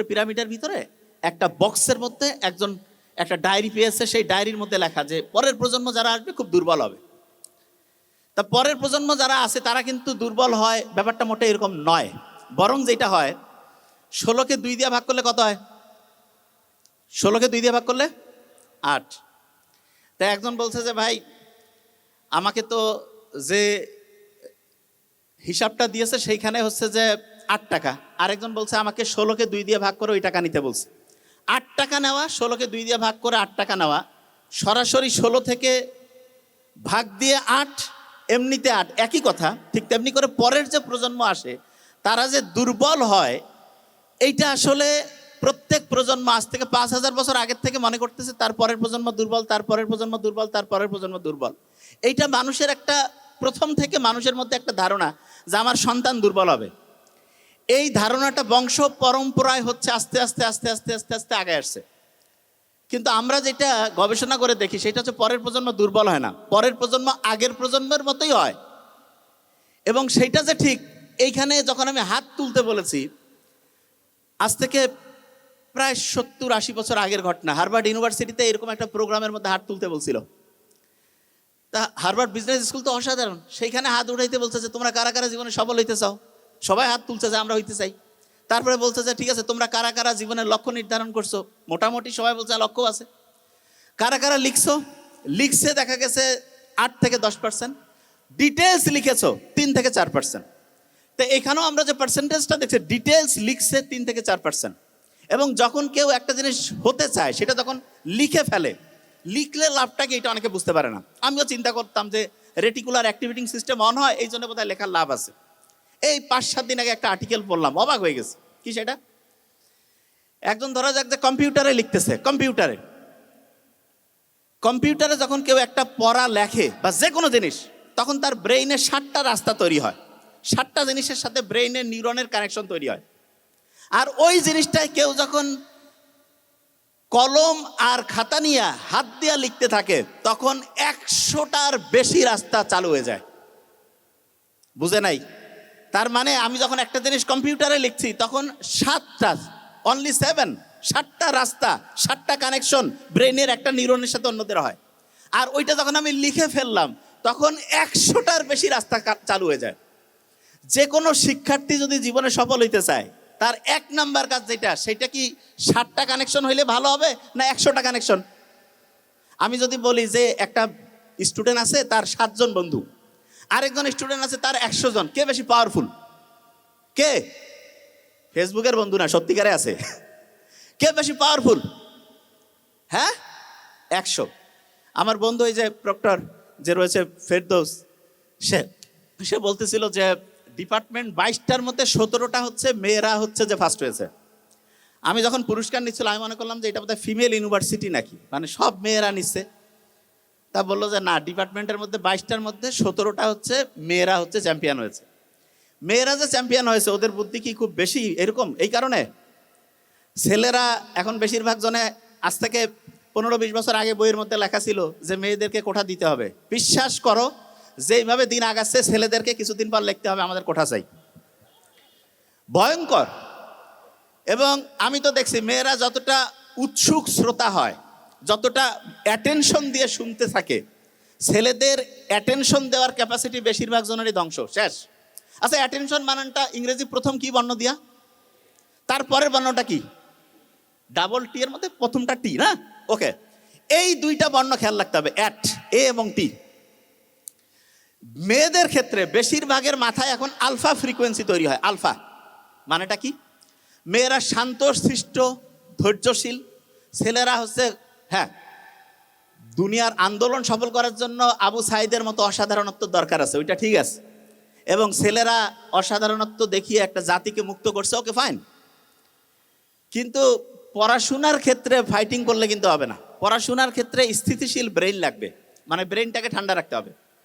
পিরামিডের ভিতরে একটা বক্সের মধ্যে একজন একটা ডায়েরি পেয়েছে, সেই ডায়েরির মধ্যে লেখা যে পরের প্রজন্ম যারা আসবে খুব দুর্বল হবে। তা পরের প্রজন্ম যারা আছে তারা কিন্তু দুর্বল হয়, ব্যাপারটা মোটে এরকম নয়। বরং যেটা হয়, 16কে 2 দিয়ে ভাগ করলে কত হয়? 16কে 2 দিয়ে ভাগ করলে 8। তাই একজন বলছে যে ভাই আমাকে তো যে হিসাবটা দিয়েছে সেইখানে হচ্ছে যে 8 টাকা, আরেকজন বলছে আমাকে 16কে 2 দিয়ে ভাগ করে ওই টাকা নিতে বলছে। 8 টাকা নেওয়া, 16কে 2 দিয়ে ভাগ করে 8 টাকা নেওয়া, সরাসরি 16 থেকে ভাগ দিয়ে 8, এমনিতে 8, একই কথা। ঠিক তেমনি করে পরের যে প্রজন্ম আসে তারা যে দুর্বল হয়, এইটা আসলে প্রত্যেক প্রজন্ম আজ থেকে 5000 বছর আগের থেকে মনে করতেছে তার পরের প্রজন্ম দুর্বল, তার পরের প্রজন্ম দুর্বল, তার পরের প্রজন্ম দুর্বল। এইটা মানুষের একটা প্রথম থেকে মানুষের মধ্যে একটা ধারণা যে আমার সন্তান দুর্বল হবে। এই ধারণাটা বংশ পরম্পরায় হচ্ছে আস্তে আস্তে আস্তে আস্তে আস্তে আস্তে আগে আসছে। কিন্তু আমরা যেটা গবেষণা করে দেখি সেটা হচ্ছে পরের প্রজন্ম দুর্বল হয় না, পরের প্রজন্ম আগের প্রজন্মের মতোই হয়। এবং সেইটা যে ঠিক, এইখানে যখন আমি হাত তুলতে বলেছি, আজ থেকে প্রায় 70-80 বছর আগের ঘটনা। হার্ভার্ড ইউনিভার্সিটিতে এরকম একটা প্রোগ্রামের মধ্যে হাত তুলতে বলছিল। তা হার্ভার্ড বিজনেস স্কুল তো অসাধারণ, সেইখানে হাত উঠাইতে বলছে যে তোমরা কারা কারা জীবনে সফল হইতে চাও। সবাই হাত তুলছে যে আমরা হইতে চাই। তারপরে বলছে যে ঠিক আছে তোমরা কারা কারা জীবনের লক্ষ্য নির্ধারণ করছো। মোটামুটি সবাই বলছে লক্ষ্য আছে। কারা কারা লিখছো, লিখছে দেখা গেছে 8 থেকে 10%। ডিটেলস লিখেছো 3 থেকে 4%। তো এখানেও আমরা যে পার্সেন্টেজটা দেখছি, ডিটেলস লিখছে 3 থেকে 4%। এবং যখন কেউ একটা জিনিস হতে চায় সেটা যখন লিখে ফেলে, লিখলে লাভটা কি এটা অনেকে বুঝতে পারে না। আমিও চিন্তা করতাম যে রেটিকুলার অ্যাক্টিভিটিং সিস্টেম অন হয়, এই জন্য বোধহয় লেখার লাভ আছে। এই 5-7 দিন আগে একটা আর্টিকেল পড়লাম, অবাক হয়ে গেছে। কি সেটা? একজন ধরা যাক যে কম্পিউটারে লিখতেছে, কম্পিউটারে যখন কেউ একটা পড়া লেখে বা যে কোনো জিনিস, তখন তার ব্রেইনে 7টা রাস্তা তৈরি হয়। 7টা জিনিসের সাথে ব্রেইনের নিউরনের কানেকশন তৈরি হয়। আর ওই জিনিসটাই কেউ যখন কলম আর খাতা নিয়ে হাত দিয়ে লিখতে থাকে, তখন 100টার বেশি রাস্তা চালু হয়ে যায়। বুঝে নাই? তার মানে আমি যখন একটা জিনিস কম্পিউটারে লিখছি তখন 7টা, অনলি 7টা রাস্তা, 7টা কানেকশন ব্রেইনের একটা নিউরনের সাথে অন্যদের হয়। আর ওইটা যখন আমি লিখে ফেললাম তখন 100টার বেশি রাস্তা চালু হয়ে যায়। যে কোনো শিক্ষার্থী যদি জীবনে সফল হইতে চায়, তার 1 নাম্বার কাজ যেটা, সেটা কি 7টা কানেকশন হইলে ভালো হবে না 100টা কানেকশন? আমি যদি বলি যে একটা স্টুডেন্ট আছে তার 7 জন বন্ধু, আরেকজন স্টুডেন্ট আছে তার 100 জন, কে বেশি পাওয়ারফুল? কে? ফেসবুকের বন্ধু না, সত্যিকারে আছে। কে বেশি পাওয়ারফুল? হ্যাঁ, 100। আমার বন্ধু এই যে প্রক্টর যে রয়েছে ফেরদৌস, সে বলতেছিল যে ডিপার্টমেন্ট 22টার মধ্যে 17টা হচ্ছে মেয়েরা হচ্ছে যে ফার্স্ট হয়েছে। আমি যখন পুরস্কার নিচ্ছিল আমি মনে করলাম যে এটা বোধহয় ফিমেল ইউনিভার্সিটি নাকি, মানে সব মেয়েরা নিচ্ছে। তা বললো যে না, ডিপার্টমেন্টের মধ্যে 22টার মধ্যে 17টা হচ্ছে মেয়েরা হচ্ছে চ্যাম্পিয়ন হয়েছে। মেয়েরা যে চ্যাম্পিয়ন হয়েছে ওদের বুদ্ধি কি খুব বেশি এরকম? এই কারণে ছেলেরা এখন বেশিরভাগ জনে, আজ থেকে 15-20 বছর আগে বইয়ের মধ্যে লেখা ছিল যে মেয়েদেরকে কোঠা দিতে হবে। বিশ্বাস করো, যেইভাবে দিন আগাচ্ছে ছেলেদেরকে কিছুদিন পর লিখতে হবে আমাদের কোঠা চাই। ভয়ঙ্কর। এবং আমি তো দেখছি মেয়েরা যতটা উৎসুক শ্রোতা হয়, যতটা অ্যাটেনশন দিয়ে শুনতে থাকে, ছেলেদের অ্যাটেনশন দেওয়ার ক্যাপাসিটি বেশিরভাগ জনেরই ধ্বংস, শেষ। আচ্ছা, অ্যাটেনশন বানানটা ইংরেজি প্রথম কি বর্ণ দিয়া? তারপরের বর্ণটা কি? ডাবল টি এর মধ্যে প্রথমটা টি না? ওকে, এই 2টা বর্ণ খেয়াল রাখতে হবে, অ্যাট, এ এবং টি। মেয়েদের ক্ষেত্রে বেশিরভাগের মাথায় এখন আলফা ফ্রিকোয়েন্সি তৈরি হয়। আলফা মানেটা কি? মেয়েরা শান্তশিষ্ট, ধৈর্যশীল। ছেলেরা হচ্ছে, হ্যাঁ, দুনিয়ার আন্দোলন সফল করার জন্য আবু সাইদের মতো অসাধারণত্ব দরকার আছে, ওইটা ঠিক আছে। এবং ছেলেরা অসাধারণত্ব দেখিয়ে একটা জাতিকে মুক্ত করছে, ওকে ফাইন। কিন্তু পড়াশোনার ক্ষেত্রে ফাইটিং করলে কিন্তু হবে না। পড়াশোনার ক্ষেত্রে স্থিতিশীল ব্রেইন লাগবে, মানে ব্রেইনটাকে ঠান্ডা রাখতে হবে।